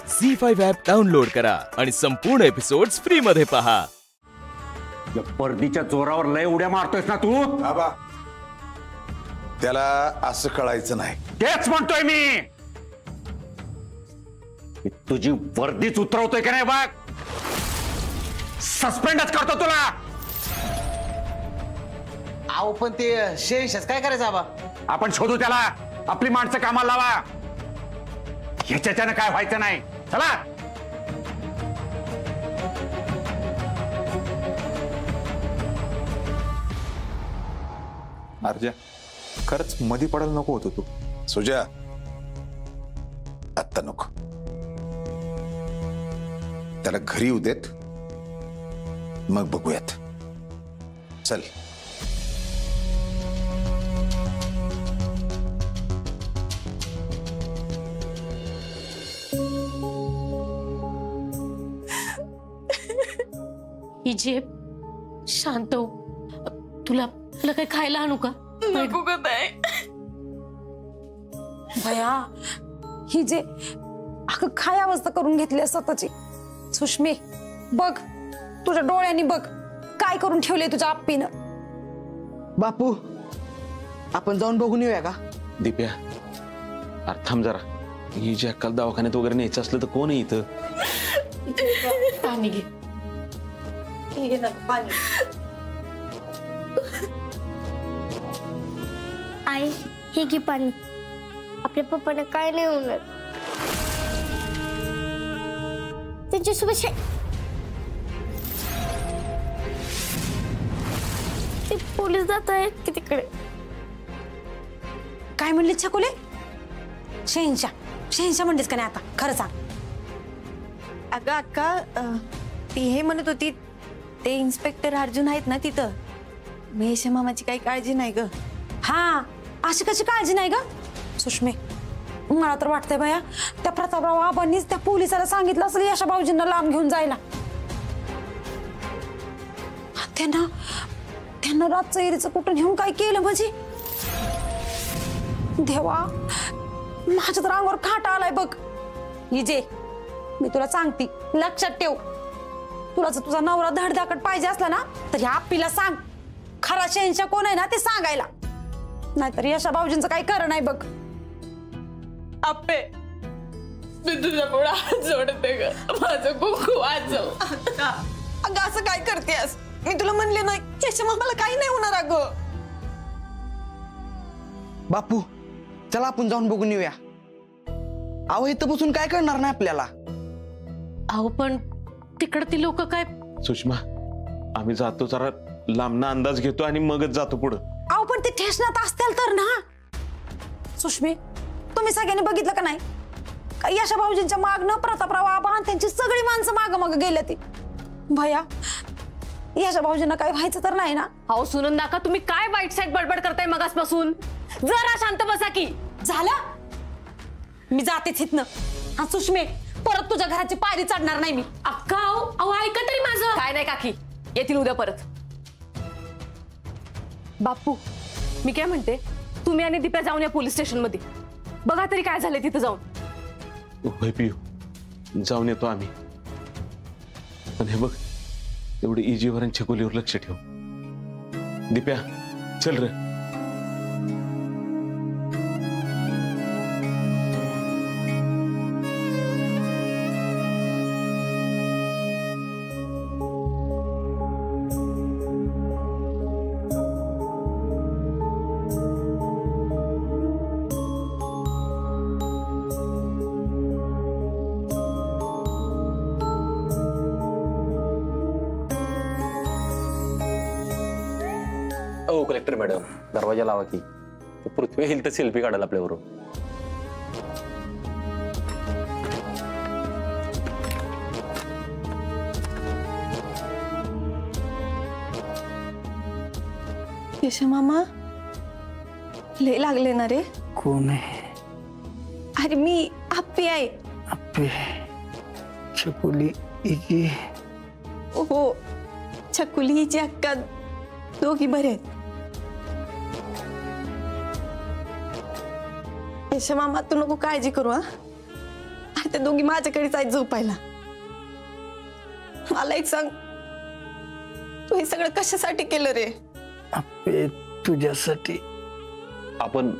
झी5 app download करा आणि संपूर्ण एपिसोड्स फ्री मध्ये पहा। या पर्दीच्या जोरावर लय उड्या मारतोयस ना तू? बाबा त्याला असं कळायचं नाही। तेच म्हणतोय मी तुझी वर्दीच उतरवतोय का नाही बघ, सस्पेंडच करतो तुला। आओ पण ते शेष काय करायचं आबा? आपण शोधू त्याला, आपली माणसं कामाला लावा। ह्याच्याने काय व्हायचं नाही, चला। अर्जा खरंच मधी पडायला नको होतो तू। सुजा आता नको, त्याला घरी येऊ देत, मग बघूयात। चल इजिप्त शांत हो। तुला काही खायला आणू का? नको ग ताई। भया ही जे अगं काय अवस्था करून घेतली स्वतःची। सुष्मे बघ, तुझ्या डोळ्यांनी बघ काय करून ठेवले तुझ्या आप्पीनं। बापू आपण जाऊन बघून येऊया का? दिप्या अरे थांब जरा, ही जी अक्कल दवाखान्यात वगैरे न्यायचं असलं तर कोण आहे इथं? पाणी घे। आई हे घे पाणी, आपल्या पप्पाला काय नाही होणार। त्यांच्यासोबत ते पोलीस जात आहेत की तिकडे? काय म्हणले छकुले? शहेनशा शहेनशा म्हणतेस का नाही आता? खरं सांग। अगं अक्का ती हे म्हणत होती ते इन्स्पेक्टर अर्जुन आहेत ना तिथं, महेश मामाची काही काळजी नाही ग। हा अशी कशी काळजी नाही ग सुष्मे? मला तर वाटतंय भया त्या प्रतापराव आबांनीच त्या पोलिसाला सांगितलं असेल यशा भाऊजींना लांब घेऊन जायला। त्यांना रातचं एरीचं कुठून घेऊन काय केलं म्हणजे? देवा माझ्या तर अंगावर खाटा आलाय बघ। हिजे मी तुला सांगते, लक्षात ठेव, तुला जर तुझा नवरा धडधाकट पाहिजे असला ना तर ह्या आप्पीला सांग खरा शहेनशा कोण आहे ना ते सांगायला, नाहीतर यशा भाऊजींचं काही खरं नाही बघ। आप्पे मी तुझ्या पुढे हात जोडते ग, माझं कुंकू वाचव। अगं असं काय करतेस? मी तुला म्हणले नाही यशा मामाला काही नाही होणार। अगं बापू चला आपण जाऊन बघून येऊया। अहो इथं बसून काय करणार नाही आपल्याला। अहो पण तिकडे ती लोक काय? सुषमा आम्ही जातो, जरा लांबना अंदाज घेतो आणि मगच जातो पुढं। अहो पण ते ठेसण्यात असतील तर ना। सुष्मे तुम्ही सगळ्यांनी बघितलं का नाही? यशा भाऊजींच्या मागणं प्रतापराव आबा आणि त्यांची सगळी माणसं माग गेले ती। भया यशा भाऊजींना काय व्हायचं तर नाही ना? अहो सुनंदा का तुम्ही काय वाईट साईड बडबड करताय मगासपासून? जरा शांत बसा की। झालं मी जातेच इथनं। हा सुष्मे परत तुझ्या घराची पायरी चढणार नाही मी। अक्का अहो ऐका तरी माझं। काय नाही काकी, येतील उद्या परत। बापू मी काय म्हणते, तुम्ही आणि दिप्या जाऊन या पोलीस स्टेशन मध्ये, बघा तरी काय झालंय तिथं जाऊन। होय पियू, जाऊन येतो आम्ही। पण हे बघ एवढे इजीवर आणि छकुलीवर लक्ष ठेव। दिप्या चल रे। ओ कलेक्टर मॅडम दरवाजा लावा की, पृथ्वी येईल तर सेल्फी काढाल आपल्याबरोबर। यशा मामा लय लागले ना रे? कोण आहे? अरे मी आप्पी आहे। आप्पी छकुली इजी? हो छकुली हिची अक्का दोघी बरे आहेत। यशा मामा तू नको काळजी करू। हा ते दोघी माझ्याकडेच आहेत झोपायला. मला एक सांग, तू हे सगळं कशासाठी केलं रे? आप्पे तुझ्यासाठी. आपण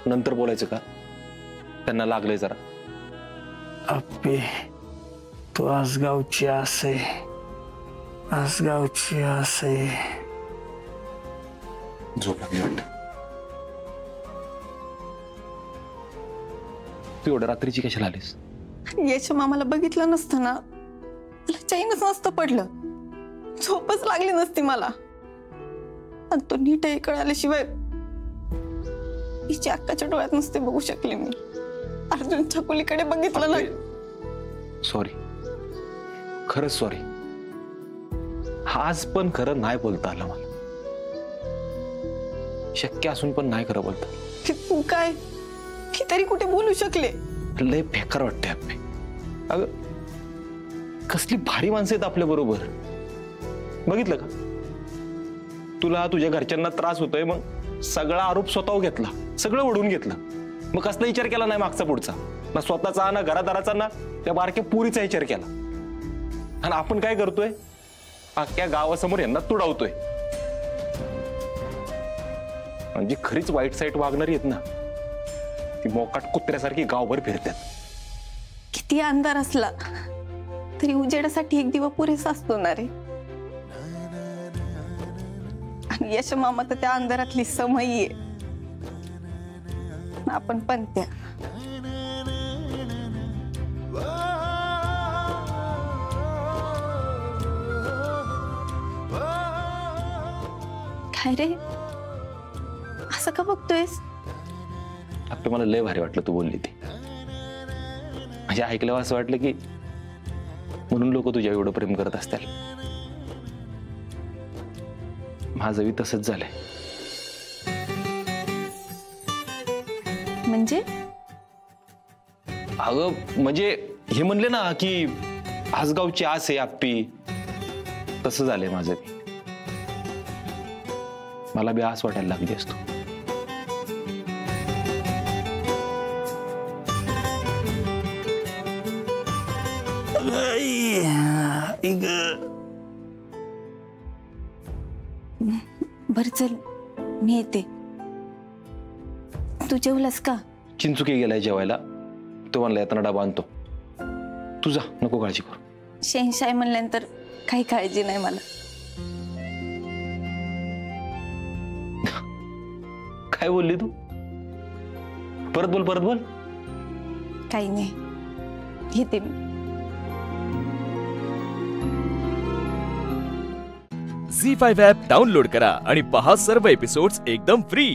नंतर बोलायचं का? त्यांना लागलंय जरा. आप्पे तू आसगावची आस आहे, आसगावची आस आहे. झोप लागली वाटत. तू एवढ्या रात्रीची कशाला आलीस? यश मामाला बघितलं नसतं ना, मला चैनच नसतं पडलं, झोपच लागली नसती मला. आणि तो नीट हे कळाल्याशिवाय तिच्या अक्काच्या डोळ्यात नसते बघू शकले मी. अर्जुन छकुलीकडे बघितलं ना. सॉरी, खरंच सॉरी. आज पण खरं नाही बोलता आलं मला. शक्य असून पण नाही खरं बोलता. तू काय मी तरी कुठे बोलू शकले? लय बेकार वाटते आपले. अगं कसली भारी माणसं आहेत आपल्या बरोबर. बघितलं का, तुला तुझ्या घरच्यांना त्रास होतोय, मग सगळा आरोप स्वतःवर घेतला, सगळं ओढून घेतलं. मग कसला विचार केला नाही मागचा पुढचा, ना स्वतःचा ना घरादाराचा ना त्या बारक्या पुरीचा विचार केला. आणि आपण काय करतोय, अख्ख्या गावासमोर यांना तुडावतोय. म्हणजे खरीच वाईट साईट वागणारी आहेत ना, ती मोकाट कुत्र्यासारखी गावभर फिरतात. किती अंधार असला तरी उजेडासाठी एक दिवा पुरेसा असतो ना रे. आणि यश मामा तर त्या अंधारातली समयी आहे. आपण पण त्या. काय रे, असं का बघतोयस? आपलं मला लय भारी वाटलं तू बोलली ती. म्हणजे ऐकल्यावर असं वाटलं की म्हणून लोक तुझ्या एवढं प्रेम करत असतील. माझंही तसंच झालंय. म्हणजे अगं म्हणजे हे म्हणले ना की आसगावची आस आहे आप्पी, तसं झालंय माझं बी. मला बी आस वाटायला लागली असतो. बर चल, मी येते. तू जेवलास का? चिंचुके गेलाय जेवायला, तो म्हणला येताना डबा आणतो. तू जा, नको काळजी करू. शेंशाय म्हणल्यानंतर काही काळजी नाही मला. काय बोलली तू? परत बोल, परत बोल. काही नाही, येते मी. झी5 ॲप डाउनलोड करा आणि पहा सर्व एपिसोड्स एकदम फ्री.